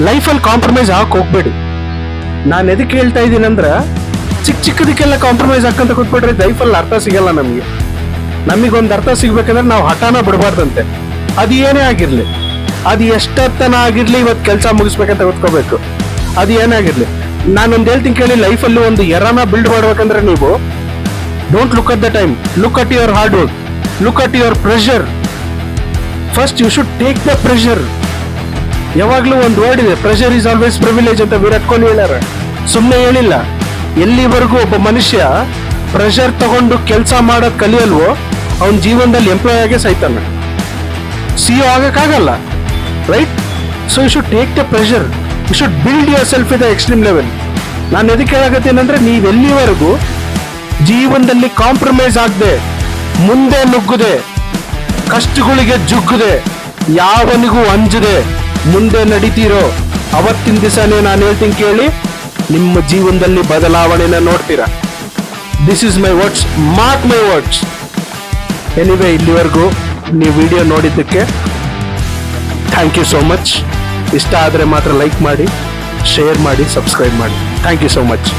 ಲೈಫಲ್ಲಿ ಕಾಂಪ್ರಮೈಸ್ ಆಗಕ್ಕೆ ಹೋಗ್ಬೇಡಿ. ನಾನು ಎದಕ್ಕೆ ಹೇಳ್ತಾ ಇದ್ದೀನಿ ಅಂದ್ರೆ, ಚಿಕ್ಕದಕ್ಕೆಲ್ಲ ಕಾಂಪ್ರಮೈಸ್ ಹಾಕಂತ ಕೂತ್ಬಿಟ್ರೆ ಲೈಫಲ್ಲಿ ಅರ್ಥ ಸಿಗಲ್ಲ ನಮಗೆ. ನಮಗೊಂದು ಅರ್ಥ ಸಿಗ್ಬೇಕಂದ್ರೆ ನಾವು ಹಠಾನ ಬಿಡಬಾರ್ದಂತೆ. ಅದು ಏನೇ ಆಗಿರ್ಲಿ, ಅದು ಎಷ್ಟೊತ್ತನ ಆಗಿರ್ಲಿ, ಇವತ್ತು ಕೆಲಸ ಮುಗಿಸ್ಬೇಕಂತ ಗೊತ್ಕೋಬೇಕು. ಅದು ಏನೇ ಆಗಿರ್ಲಿ, ನಾನೊಂದು ಹೇಳ್ತೀನಿ ಕೇಳಿ, ಲೈಫಲ್ಲಿ ಒಂದು ಎರನ ಬಿಲ್ಡ್ ಮಾಡ್ಬೇಕಂದ್ರೆ ನೀವು don't look at the time, look at your hard work, look at your pressure. First you should take the pressure. ಯಾವಾಗ್ಲೂ ಒಂದು ವರ್ಡ್ ಇದೆ, ಪ್ರೆಷರ್ ಈಸ್ ಆಲ್ವೇಸ್ ಪ್ರಿವಿಲೇಜ್ ಅಂತ ವಿರಾಟ್ ಕೊಹ್ಲಿ ಹೇಳ್ಯಾರ. ಸುಮ್ಮನೆ ಹೇಳಿಲ್ಲ. ಎಲ್ಲಿವರೆಗೂ ಒಬ್ಬ ಮನುಷ್ಯ ಪ್ರೆಷರ್ ತಗೊಂಡು ಕೆಲಸ ಮಾಡೋದ್ ಕಲಿಯಲ್ವೋ ಅವನ ಜೀವನದಲ್ಲಿ ಎಂಪ್ಲಾಯ್ ಆಗೇ ಸಾಯ್ತಾನೆ, CEO ಆಗಕ್ಕಾಗಲ್ಲ. Right? So you should take the pressure, you should build yourself with extreme level. ನಾನು ಎದಕ್ಕೆ ಹೇಳಕತ್ತೀನಂದ್ರೆ, ನೀವೆಲ್ಲಿವರೆಗೂ ಜೀವನದಲ್ಲಿ ಕಾಂಪ್ರಮೈಸ್ ಆಗದೆ, ಮುಂದೆ ನುಗ್ಗದೆ, ಕಷ್ಟಗಳಿಗೆ ಜುಗ್ಗದೆ, ಯಾವನಿಗೂ ಅಂಜದೆ ಮುಂದೆ ನಡೀತೀರೋ ಅವತ್ತಿನ ದಿವಸನೇ ನಾನು ಹೇಳ್ತೀನಿ ಕೇಳಿ, ನಿಮ್ಮ ಜೀವನದಲ್ಲಿ ಬದಲಾವಣೆನ ನೋಡ್ತೀರಾ. This is my words, mark my words. Anyway, ಇಲ್ಲಿವರೆಗೂ ನೀವು ವಿಡಿಯೋ ನೋಡಿದ್ದಕ್ಕೆ ಥ್ಯಾಂಕ್ ಯು ಸೋ ಮಚ್. ಇಷ್ಟ ಆದರೆ ಮಾತ್ರ ಲೈಕ್ ಮಾಡಿ, ಶೇರ್ ಮಾಡಿ, ಸಬ್ಸ್ಕ್ರೈಬ್ ಮಾಡಿ. Thank you so much.